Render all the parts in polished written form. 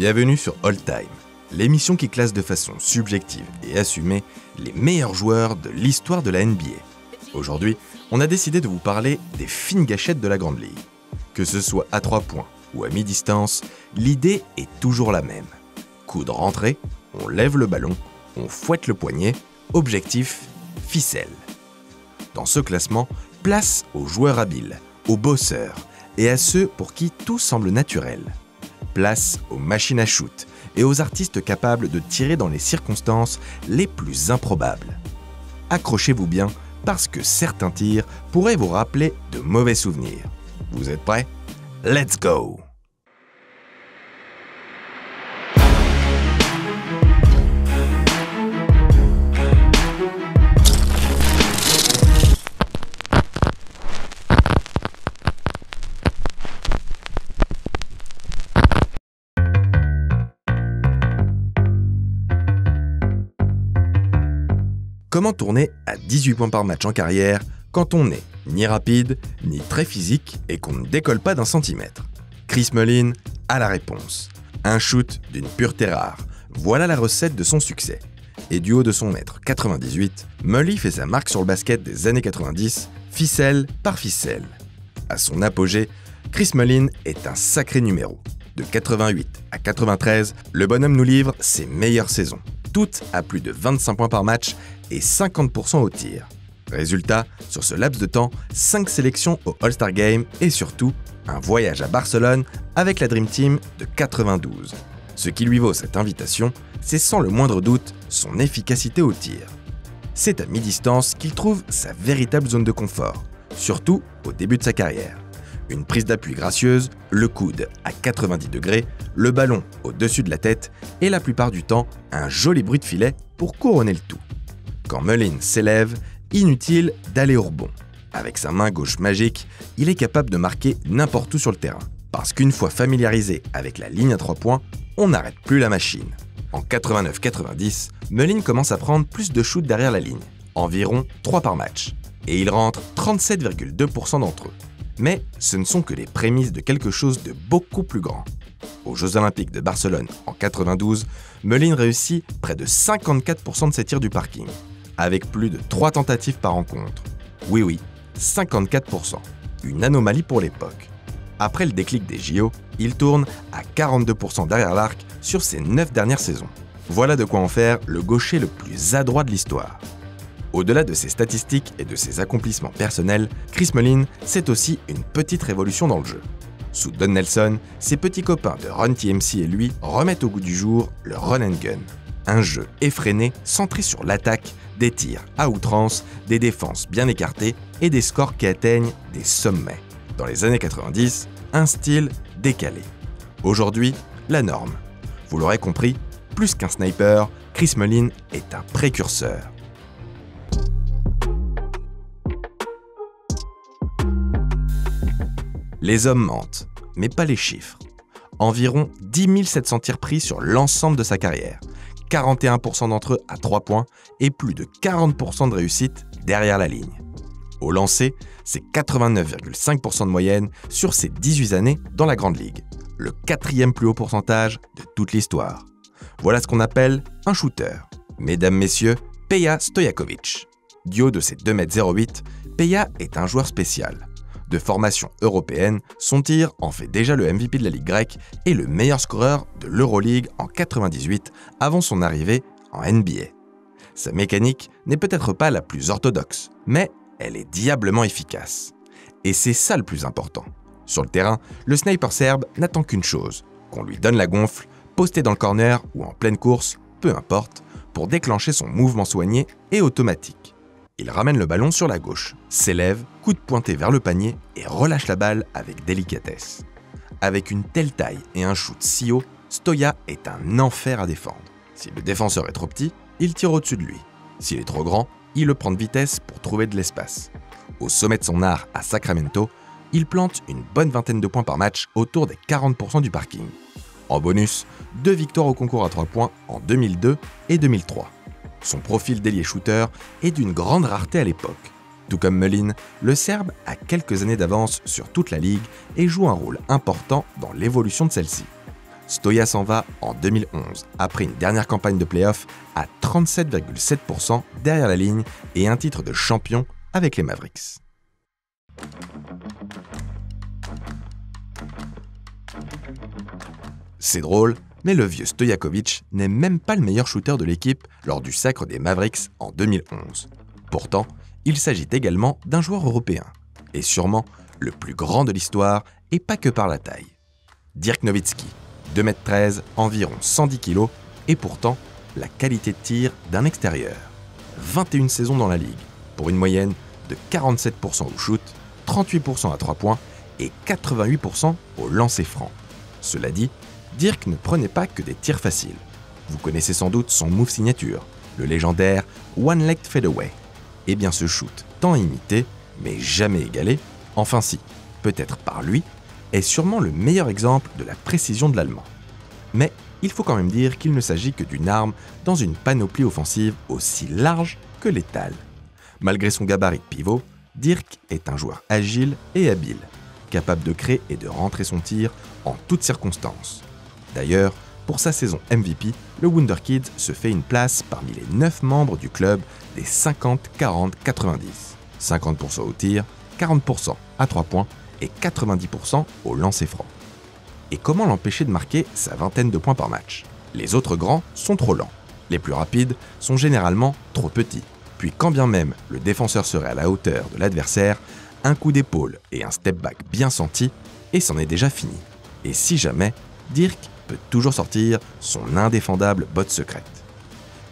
Bienvenue sur All Time, l'émission qui classe de façon subjective et assumée les meilleurs joueurs de l'histoire de la NBA. Aujourd'hui, on a décidé de vous parler des fines gâchettes de la Grande Ligue. Que ce soit à 3 points ou à mi-distance, l'idée est toujours la même. Coup de rentrée, on lève le ballon, on fouette le poignet, objectif, ficelle. Dans ce classement, place aux joueurs habiles, aux bosseurs et à ceux pour qui tout semble naturel. Place aux machines à shoot et aux artistes capables de tirer dans les circonstances les plus improbables. Accrochez-vous bien parce que certains tirs pourraient vous rappeler de mauvais souvenirs. Vous êtes prêts? Let's go! Comment tourner à 18 points par match en carrière quand on n'est ni rapide, ni très physique et qu'on ne décolle pas d'un centimètre? Chris Mullin a la réponse. Un shoot d'une pureté rare. Voilà la recette de son succès. Et du haut de son mètre 98, Mully fait sa marque sur le basket des années 90, ficelle par ficelle. À son apogée, Chris Mullin est un sacré numéro. De 88 à 93, le bonhomme nous livre ses meilleures saisons. Toutes à plus de 25 points par match et 50% au tir. Résultat, sur ce laps de temps, 5 sélections au All-Star Game et surtout, un voyage à Barcelone avec la Dream Team de 92. Ce qui lui vaut cette invitation, c'est sans le moindre doute son efficacité au tir. C'est à mi-distance qu'il trouve sa véritable zone de confort, surtout au début de sa carrière. Une prise d'appui gracieuse, le coude à 90 degrés, le ballon au-dessus de la tête et la plupart du temps, un joli bruit de filet pour couronner le tout. Quand Mullin s'élève, inutile d'aller au rebond. Avec sa main gauche magique, il est capable de marquer n'importe où sur le terrain. Parce qu'une fois familiarisé avec la ligne à 3 points, on n'arrête plus la machine. En 89-90, Mullin commence à prendre plus de shoots derrière la ligne, environ 3 par match. Et il rentre 37,2% d'entre eux. Mais ce ne sont que les prémices de quelque chose de beaucoup plus grand. Aux Jeux Olympiques de Barcelone en 92, Mullin réussit près de 54% de ses tirs du parking, avec plus de 3 tentatives par rencontre. Oui, 54%. Une anomalie pour l'époque. Après le déclic des JO, il tourne à 42% derrière l'arc sur ses 9 dernières saisons. Voilà de quoi en faire le gaucher le plus adroit de l'histoire. Au-delà de ses statistiques et de ses accomplissements personnels, Chris Mullin, c'est aussi une petite révolution dans le jeu. Sous Don Nelson, ses petits copains de Run TMC et lui remettent au goût du jour le run and gun. Un jeu effréné, centré sur l'attaque, des tirs à outrance, des défenses bien écartées et des scores qui atteignent des sommets. Dans les années 90, un style décalé. Aujourd'hui, la norme. Vous l'aurez compris, plus qu'un sniper, Chris Mullin est un précurseur. Les hommes mentent, mais pas les chiffres. Environ 10 700 tirs pris sur l'ensemble de sa carrière, 41% d'entre eux à 3 points et plus de 40% de réussite derrière la ligne. Au lancer, c'est 89,5% de moyenne sur ses 18 années dans la Grande Ligue, le 4e plus haut pourcentage de toute l'histoire. Voilà ce qu'on appelle un shooter. Mesdames, messieurs, Peja Stojakovic. Du haut de ses 2,08 m, Peja est un joueur spécial. De formation européenne, son tir en fait déjà le MVP de la Ligue grecque et le meilleur scoreur de l'Euroleague en 98 avant son arrivée en NBA. Sa mécanique n'est peut-être pas la plus orthodoxe, mais elle est diablement efficace. Et c'est ça le plus important. Sur le terrain, le sniper serbe n'attend qu'une chose, qu'on lui donne la gonfle, posté dans le corner ou en pleine course, peu importe, pour déclencher son mouvement soigné et automatique. Il ramène le ballon sur la gauche, s'élève, coude pointé vers le panier et relâche la balle avec délicatesse. Avec une telle taille et un shoot si haut, Stoya est un enfer à défendre. Si le défenseur est trop petit, il tire au-dessus de lui. S'il est trop grand, il le prend de vitesse pour trouver de l'espace. Au sommet de son art à Sacramento, il plante une bonne vingtaine de points par match autour des 40% du parking. En bonus, 2 victoires au concours à 3 points en 2002 et 2003. Son profil d'ailier shooter est d'une grande rareté à l'époque. Tout comme Mullin, le Serbe a quelques années d'avance sur toute la ligue et joue un rôle important dans l'évolution de celle-ci. Stoya s'en va en 2011, après une dernière campagne de play-off à 37,7% derrière la ligne et un titre de champion avec les Mavericks. C'est drôle, mais le vieux Stojakovic n'est même pas le meilleur shooter de l'équipe lors du sacre des Mavericks en 2011. Pourtant, il s'agit également d'un joueur européen, et sûrement le plus grand de l'histoire, et pas que par la taille. Dirk Nowitzki, 2,13 m, environ 110 kg, et pourtant la qualité de tir d'un extérieur. 21 saisons dans la ligue, pour une moyenne de 47% au shoot, 38% à 3 points et 88% au lancer franc. Cela dit, Dirk ne prenait pas que des tirs faciles. Vous connaissez sans doute son move signature, le légendaire One-Legged Fadeaway. Eh bien ce shoot, tant imité, mais jamais égalé, enfin si, peut-être par lui, est sûrement le meilleur exemple de la précision de l'Allemand. Mais il faut quand même dire qu'il ne s'agit que d'une arme dans une panoplie offensive aussi large que létale. Malgré son gabarit de pivot, Dirk est un joueur agile et habile, capable de créer et de rentrer son tir en toutes circonstances. D'ailleurs, pour sa saison MVP, le Wunderkid se fait une place parmi les 9 membres du club des 50-40-90. 50% au tir, 40% à 3 points et 90% au lancer franc. Et comment l'empêcher de marquer sa vingtaine de points par match? Les autres grands sont trop lents. Les plus rapides sont généralement trop petits. Puis quand bien même le défenseur serait à la hauteur de l'adversaire, un coup d'épaule et un step back bien senti, et c'en est déjà fini. Et si jamais, Dirk peut toujours sortir son indéfendable botte secrète.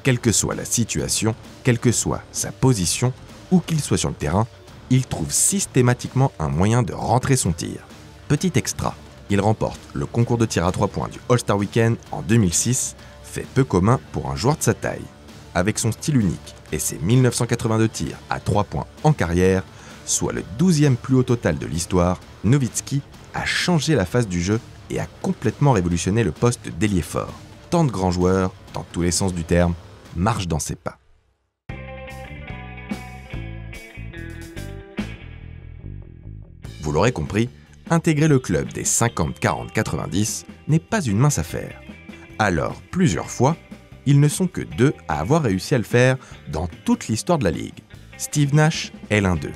Quelle que soit la situation, quelle que soit sa position, où qu'il soit sur le terrain, il trouve systématiquement un moyen de rentrer son tir. Petit extra, il remporte le concours de tir à 3 points du All-Star Weekend en 2006, fait peu commun pour un joueur de sa taille. Avec son style unique et ses 1982 tirs à 3 points en carrière, soit le 12e plus haut total de l'histoire, Nowitzki a changé la face du jeu et a complètement révolutionné le poste d'ailier fort. Tant de grands joueurs, dans tous les sens du terme, marchent dans ses pas. Vous l'aurez compris, intégrer le club des 50-40-90 n'est pas une mince affaire. Alors, plusieurs fois, ils ne sont que 2 à avoir réussi à le faire dans toute l'histoire de la Ligue. Steve Nash est l'un d'eux.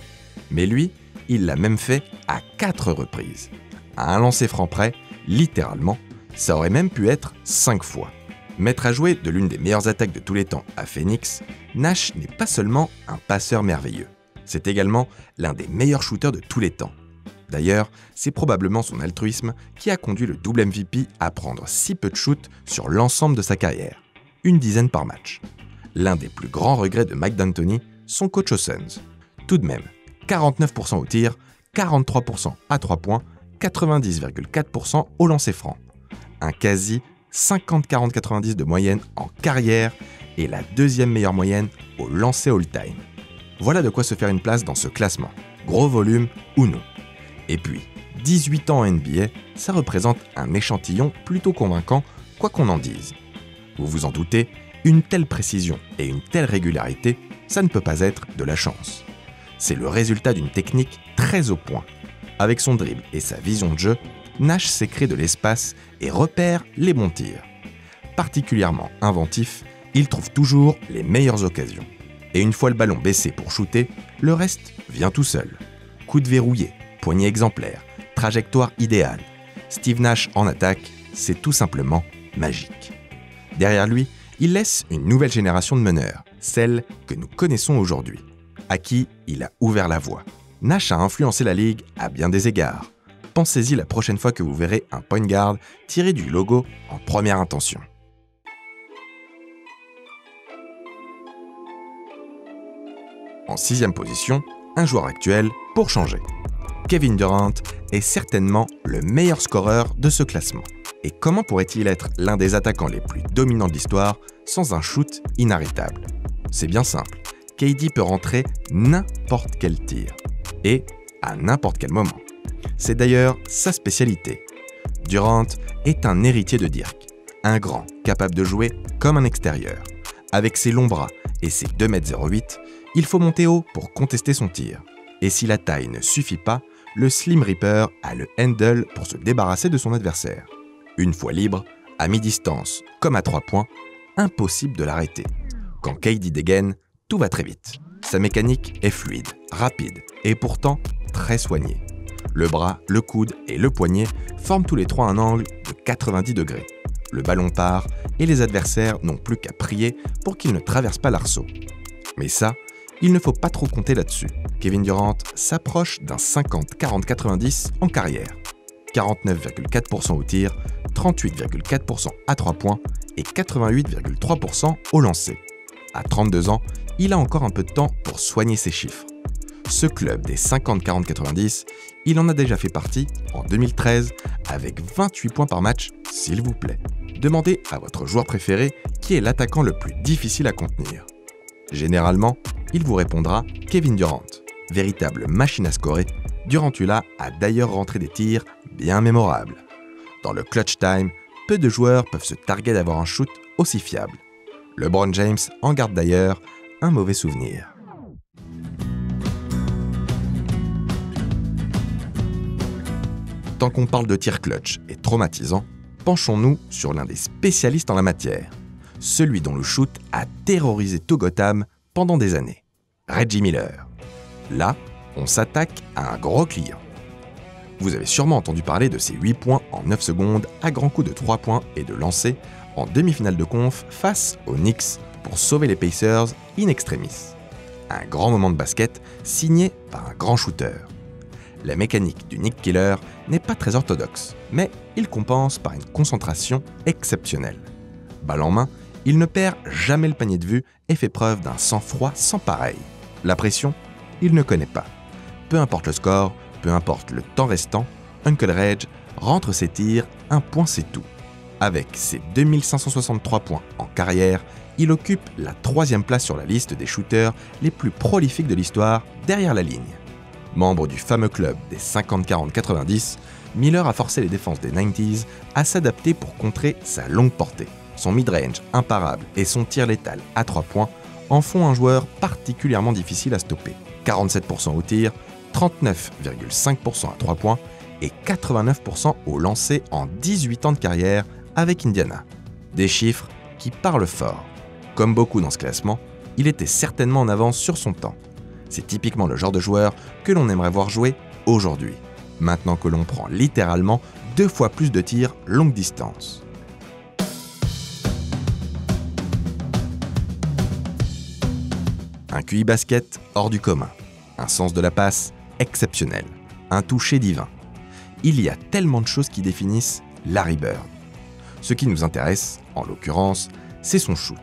Mais lui, il l'a même fait à 4 reprises. À un lancer franc près, littéralement, ça aurait même pu être 5 fois. Maître à jouer de l'une des meilleures attaques de tous les temps à Phoenix, Nash n'est pas seulement un passeur merveilleux, c'est également l'un des meilleurs shooters de tous les temps. D'ailleurs, c'est probablement son altruisme qui a conduit le double MVP à prendre si peu de shoots sur l'ensemble de sa carrière, une dizaine par match. L'un des plus grands regrets de Mike D'Antoni, son coach aux Suns. Tout de même, 49% au tir, 43% à 3 points, 90,4% au lancer franc. Un quasi 50-40-90 de moyenne en carrière et la deuxième meilleure moyenne au lancer all-time. Voilà de quoi se faire une place dans ce classement, gros volume ou non. Et puis, 18 ans en NBA, ça représente un échantillon plutôt convaincant, quoi qu'on en dise. Vous vous en doutez, une telle précision et une telle régularité, ça ne peut pas être de la chance. C'est le résultat d'une technique très au point. Avec son dribble et sa vision de jeu, Nash sait créer de l'espace et repère les bons tirs. Particulièrement inventif, il trouve toujours les meilleures occasions. Et une fois le ballon baissé pour shooter, le reste vient tout seul. Coup de verrouillé, poignée exemplaire, trajectoire idéale. Steve Nash en attaque, c'est tout simplement magique. Derrière lui, il laisse une nouvelle génération de meneurs, celle que nous connaissons aujourd'hui, à qui il a ouvert la voie. Nash a influencé la ligue à bien des égards. Pensez-y la prochaine fois que vous verrez un point guard tiré du logo en première intention. En 6e position, un joueur actuel pour changer. Kevin Durant est certainement le meilleur scoreur de ce classement. Et comment pourrait-il être l'un des attaquants les plus dominants de l'histoire sans un shoot inarrêtable? C'est bien simple, KD peut rentrer n'importe quel tir, et à n'importe quel moment. C'est d'ailleurs sa spécialité. Durant est un héritier de Dirk, un grand capable de jouer comme un extérieur. Avec ses longs bras et ses 2,08 m, il faut monter haut pour contester son tir. Et si la taille ne suffit pas, le Slim Reaper a le handle pour se débarrasser de son adversaire. Une fois libre, à mi-distance comme à 3 points, impossible de l'arrêter. Quand KD dégaine, tout va très vite. Sa mécanique est fluide, rapide et pourtant très soignée. Le bras, le coude et le poignet forment tous les trois un angle de 90 degrés. Le ballon part et les adversaires n'ont plus qu'à prier pour qu'il ne traverse pas l'arceau. Mais ça, il ne faut pas trop compter là-dessus. Kevin Durant s'approche d'un 50-40-90 en carrière. 49,4% au tir, 38,4% à 3 points et 88,3% au lancer. À 32 ans, il a encore un peu de temps pour soigner ses chiffres. Ce club des 50-40-90, il en a déjà fait partie en 2013 avec 28 points par match, s'il vous plaît. Demandez à votre joueur préféré qui est l'attaquant le plus difficile à contenir. Généralement, il vous répondra Kevin Durant. Véritable machine à scorer, Durantula a d'ailleurs rentré des tirs bien mémorables. Dans le clutch time, peu de joueurs peuvent se targuer d'avoir un shoot aussi fiable. LeBron James en garde d'ailleurs un mauvais souvenir. Tant qu'on parle de tir clutch et traumatisant, penchons-nous sur l'un des spécialistes en la matière, celui dont le shoot a terrorisé tout Gotham pendant des années, Reggie Miller. Là, on s'attaque à un gros client. Vous avez sûrement entendu parler de ses 8 points en 9 secondes à grands coups de 3 points et de lancer en demi-finale de conf face aux Knicks pour sauver les Pacers in extremis. Un grand moment de basket signé par un grand shooter. La mécanique du Knick Killer n'est pas très orthodoxe, mais il compense par une concentration exceptionnelle. Balle en main, il ne perd jamais le panier de vue et fait preuve d'un sang-froid sans pareil. La pression, il ne connaît pas. Peu importe le score, peu importe le temps restant, Uncle Reg rentre ses tirs, un point c'est tout. Avec ses 2563 points en carrière, il occupe la 3e place sur la liste des shooters les plus prolifiques de l'histoire derrière la ligne. Membre du fameux club des 50-40-90, Miller a forcé les défenses des 90s à s'adapter pour contrer sa longue portée. Son mid-range imparable et son tir létal à 3 points en font un joueur particulièrement difficile à stopper. 47% au tir, 39,5% à 3 points et 89% au lancer en 18 ans de carrière avec Indiana. Des chiffres qui parlent fort. Comme beaucoup dans ce classement, il était certainement en avance sur son temps. C'est typiquement le genre de joueur que l'on aimerait voir jouer aujourd'hui, maintenant que l'on prend littéralement 2 fois plus de tirs longue distance. Un QI basket hors du commun, un sens de la passe exceptionnel, un toucher divin. Il y a tellement de choses qui définissent Larry Bird. Ce qui nous intéresse, en l'occurrence, c'est son shoot.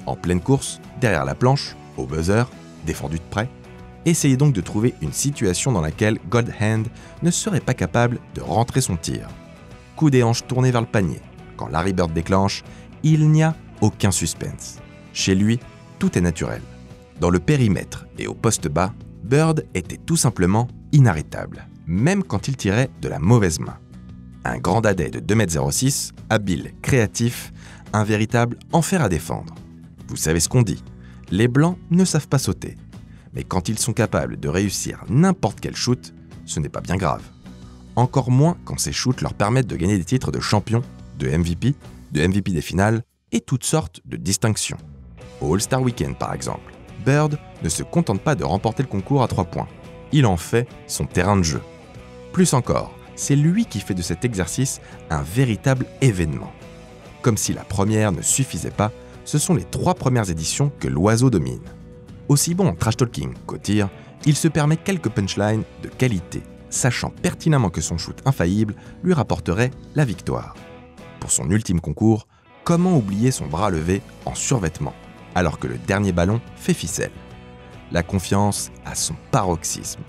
En pleine course, derrière la planche, au buzzer, défendu de près. Essayez donc de trouver une situation dans laquelle Gold Hand ne serait pas capable de rentrer son tir. Coup des hanches tourné vers le panier. Quand Larry Bird déclenche, il n'y a aucun suspense. Chez lui, tout est naturel. Dans le périmètre et au poste bas, Bird était tout simplement inarrêtable, même quand il tirait de la mauvaise main. Un grand dadais de 2,06 m, habile, créatif, un véritable enfer à défendre. Vous savez ce qu'on dit, les Blancs ne savent pas sauter. Mais quand ils sont capables de réussir n'importe quel shoot, ce n'est pas bien grave. Encore moins quand ces shoots leur permettent de gagner des titres de champion, de MVP des finales et toutes sortes de distinctions. Au All-Star Weekend par exemple, Bird ne se contente pas de remporter le concours à 3 points. Il en fait son terrain de jeu. Plus encore, c'est lui qui fait de cet exercice un véritable événement. Comme si la première ne suffisait pas, ce sont les 3 premières éditions que l'oiseau domine. Aussi bon en trash talking qu'au tir, il se permet quelques punchlines de qualité, sachant pertinemment que son shoot infaillible lui rapporterait la victoire. Pour son ultime concours, comment oublier son bras levé en survêtement, alors que le dernier ballon fait ficelle? La confiance à son paroxysme.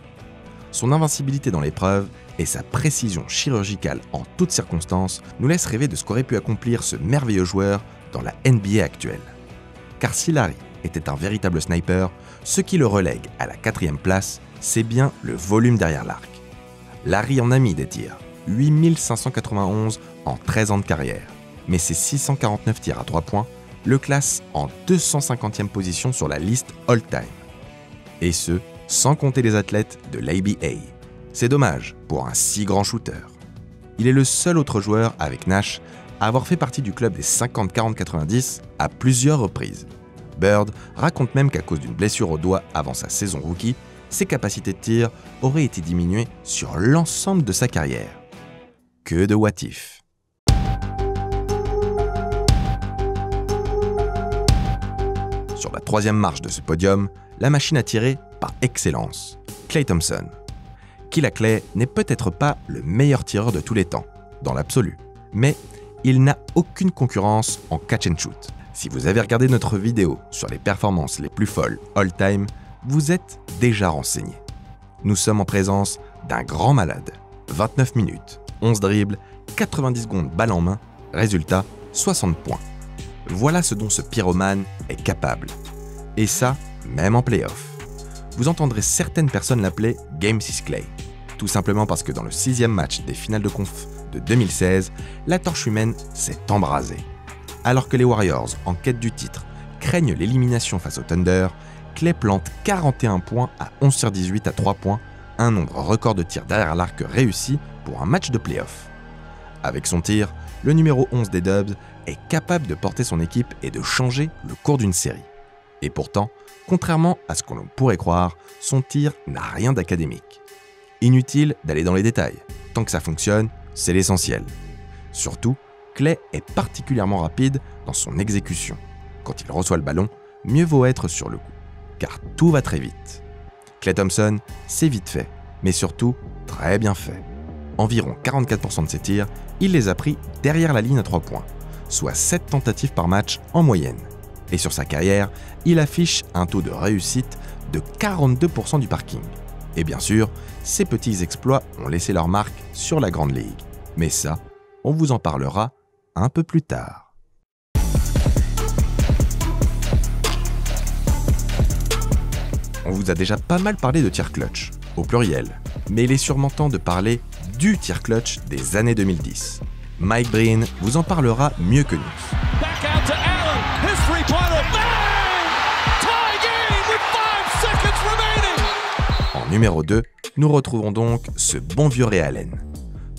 Son invincibilité dans l'épreuve et sa précision chirurgicale en toutes circonstances nous laissent rêver de ce qu'aurait pu accomplir ce merveilleux joueur dans la NBA actuelle. Car si Larry était un véritable sniper, ce qui le relègue à la 4e place, c'est bien le volume derrière l'arc. Larry en a mis des tirs, 8591 en 13 ans de carrière, mais ses 649 tirs à 3 points le classent en 250e position sur la liste all-time. Et ce, sans compter les athlètes de l'ABA. C'est dommage pour un si grand shooter. Il est le seul autre joueur avec Nash à avoir fait partie du club des 50-40-90 à plusieurs reprises. Bird raconte même qu'à cause d'une blessure au doigt avant sa saison rookie, ses capacités de tir auraient été diminuées sur l'ensemble de sa carrière. Que de what if. Sur la troisième marche de ce podium, la machine à tirer par excellence, Klay Thompson. Killa Klay n'est peut-être pas le meilleur tireur de tous les temps, dans l'absolu, mais il n'a aucune concurrence en catch and shoot. Si vous avez regardé notre vidéo sur les performances les plus folles all-time, vous êtes déjà renseigné. Nous sommes en présence d'un grand malade. 29 minutes, 11 dribbles, 90 secondes balle en main, résultat 60 points. Voilà ce dont ce pyromane est capable. Et ça, même en play-off. Vous entendrez certaines personnes l'appeler Game 6 Klay. Tout simplement parce que dans le 6e match des finales de conf de 2016, la torche humaine s'est embrasée. Alors que les Warriors, en quête du titre, craignent l'élimination face au Thunder, Klay plante 41 points à 11 sur 18 à 3 points, un nombre record de tirs derrière l'arc réussi pour un match de play-off. Avec son tir, le numéro 11 des Dubs est capable de porter son équipe et de changer le cours d'une série. Et pourtant, contrairement à ce qu'on pourrait croire, son tir n'a rien d'académique. Inutile d'aller dans les détails. Tant que ça fonctionne, c'est l'essentiel. Surtout, Klay est particulièrement rapide dans son exécution. Quand il reçoit le ballon, mieux vaut être sur le coup, car tout va très vite. Klay Thompson, c'est vite fait, mais surtout très bien fait. Environ 44% de ses tirs, il les a pris derrière la ligne à 3 points, soit 7 tentatives par match en moyenne. Et sur sa carrière, il affiche un taux de réussite de 42% du parking. Et bien sûr, ces petits exploits ont laissé leur marque sur la Grande Ligue. Mais ça, on vous en parlera un peu plus tard. On vous a déjà pas mal parlé de tir clutch, au pluriel, mais il est sûrement temps de parler du tir clutch des années 2010. Mike Breen vous en parlera mieux que nous. En numéro 2, nous retrouvons donc ce bon vieux Ray Allen.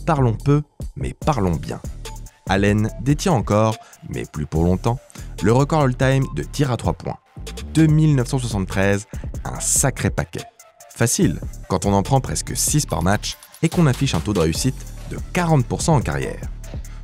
Parlons peu, mais parlons bien. Allen détient encore, mais plus pour longtemps, le record all-time de tir à 3 points. 2973, un sacré paquet. Facile, quand on en prend presque 6 par match et qu'on affiche un taux de réussite de 40% en carrière.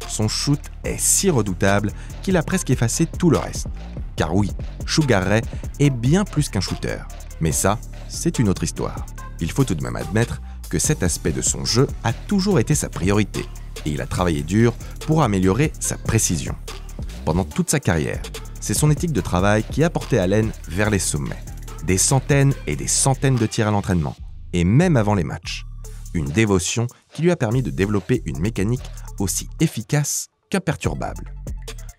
Son shoot est si redoutable qu'il a presque effacé tout le reste. Car oui, Sugar Ray est bien plus qu'un shooter. Mais ça, c'est une autre histoire. Il faut tout de même admettre que cet aspect de son jeu a toujours été sa priorité, et il a travaillé dur pour améliorer sa précision. Pendant toute sa carrière, c'est son éthique de travail qui a porté Allen vers les sommets. Des centaines et des centaines de tirs à l'entraînement, et même avant les matchs. Une dévotion qui lui a permis de développer une mécanique aussi efficace qu'imperturbable.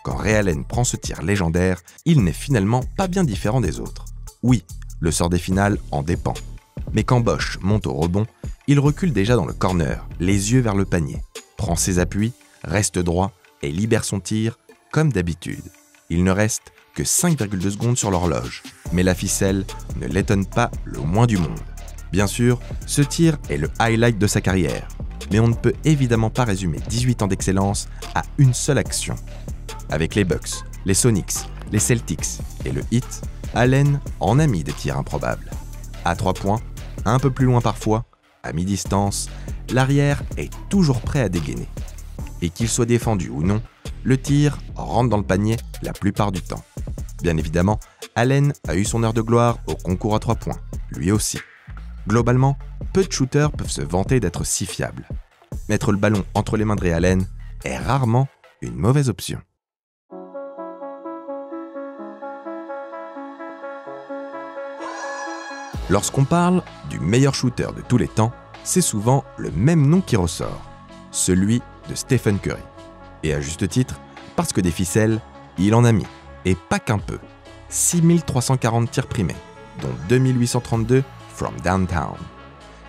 Quand Ray Allen prend ce tir légendaire, il n'est finalement pas bien différent des autres. Oui, le sort des finales en dépend. Mais quand Bosh monte au rebond, il recule déjà dans le corner, les yeux vers le panier, prend ses appuis, reste droit et libère son tir comme d'habitude. Il ne reste que 5,2 secondes sur l'horloge, mais la ficelle ne l'étonne pas le moins du monde. Bien sûr, ce tir est le highlight de sa carrière, mais on ne peut évidemment pas résumer 18 ans d'excellence à une seule action. Avec les Bucks, les Sonics, les Celtics et le Heat, Allen en a mis des tirs improbables. À 3 points, un peu plus loin parfois, à mi-distance, l'arrière est toujours prêt à dégainer. Et qu'il soit défendu ou non, le tir rentre dans le panier la plupart du temps. Bien évidemment, Allen a eu son heure de gloire au concours à 3 points, lui aussi. Globalement, peu de shooters peuvent se vanter d'être si fiables. Mettre le ballon entre les mains de Ray Allen est rarement une mauvaise option. Lorsqu'on parle du meilleur shooter de tous les temps, c'est souvent le même nom qui ressort, celui de Stephen Curry. Et à juste titre, parce que des ficelles, il en a mis, et pas qu'un peu. 6340 tirs primés, dont 2832 from downtown.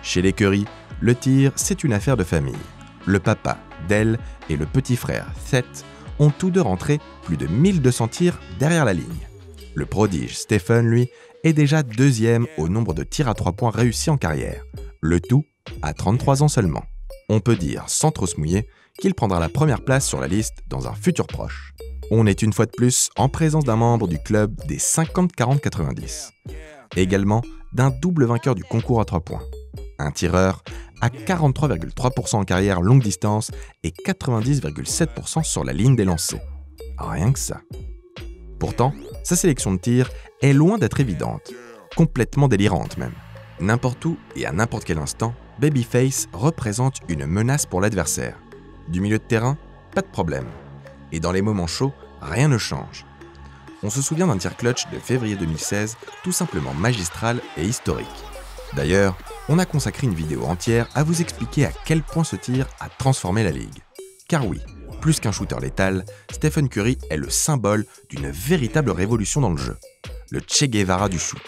Chez les Curry, le tir, c'est une affaire de famille. Le papa, Dell, et le petit frère, Seth, ont tous deux rentré plus de 1200 tirs derrière la ligne. Le prodige Stephen, lui, est déjà deuxième au nombre de tirs à 3 points réussis en carrière. Le tout à 33 ans seulement. On peut dire, sans trop se mouiller, qu'il prendra la première place sur la liste dans un futur proche. On est une fois de plus en présence d'un membre du club des 50-40-90. Et également d'un double vainqueur du concours à 3 points. Un tireur à 43,3% en carrière longue distance et 90,7% sur la ligne des lancers. Rien que ça. Pourtant, sa sélection de tir est loin d'être évidente, complètement délirante même. N'importe où et à n'importe quel instant, Babyface représente une menace pour l'adversaire. Du milieu de terrain, pas de problème. Et dans les moments chauds, rien ne change. On se souvient d'un tir clutch de février 2016, tout simplement magistral et historique. D'ailleurs, on a consacré une vidéo entière à vous expliquer à quel point ce tir a transformé la ligue. Car oui, plus qu'un shooter létal, Stephen Curry est le symbole d'une véritable révolution dans le jeu. Le Che Guevara du shoot.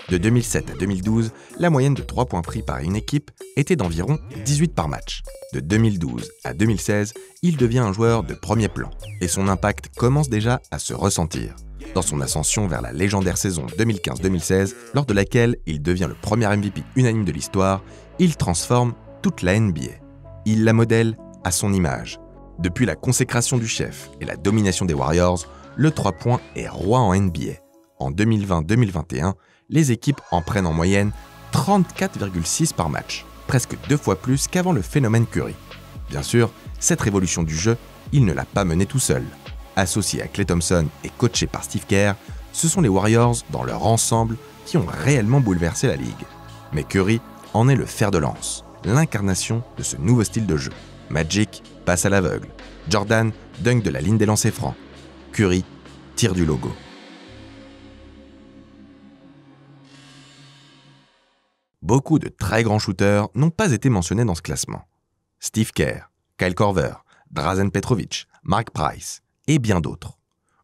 De 2007 à 2012, la moyenne de 3 points pris par une équipe était d'environ 18 par match. De 2012 à 2016, il devient un joueur de premier plan. Et son impact commence déjà à se ressentir. Dans son ascension vers la légendaire saison 2015-2016, lors de laquelle il devient le premier MVP unanime de l'histoire, il transforme toute la NBA. Il la modèle à son image. Depuis la consécration du chef et la domination des Warriors, le 3 points est roi en NBA. En 2020-2021, les équipes en prennent en moyenne 34,6 par match, presque 2 fois plus qu'avant le phénomène Curry. Bien sûr, cette révolution du jeu, il ne l'a pas menée tout seul. Associé à Klay Thompson et coaché par Steve Kerr, ce sont les Warriors dans leur ensemble qui ont réellement bouleversé la ligue. Mais Curry en est le fer de lance, l'incarnation de ce nouveau style de jeu. Magic passe à l'aveugle, Jordan dunk de la ligne des lancers francs, Curry tire du logo. Beaucoup de très grands shooters n'ont pas été mentionnés dans ce classement. Steve Kerr, Kyle Korver, Drazen Petrovic, Mark Price et bien d'autres.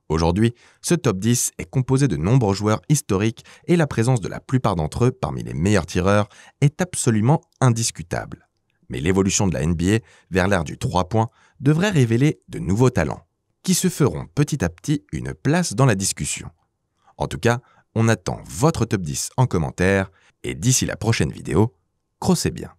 Aujourd'hui, ce top 10 est composé de nombreux joueurs historiques et la présence de la plupart d'entre eux parmi les meilleurs tireurs est absolument indiscutable. Mais l'évolution de la NBA vers l'ère du 3 points devrait révéler de nouveaux talents, qui se feront petit à petit une place dans la discussion. En tout cas, on attend votre top 10 en commentaire, et d'ici la prochaine vidéo, crossez bien.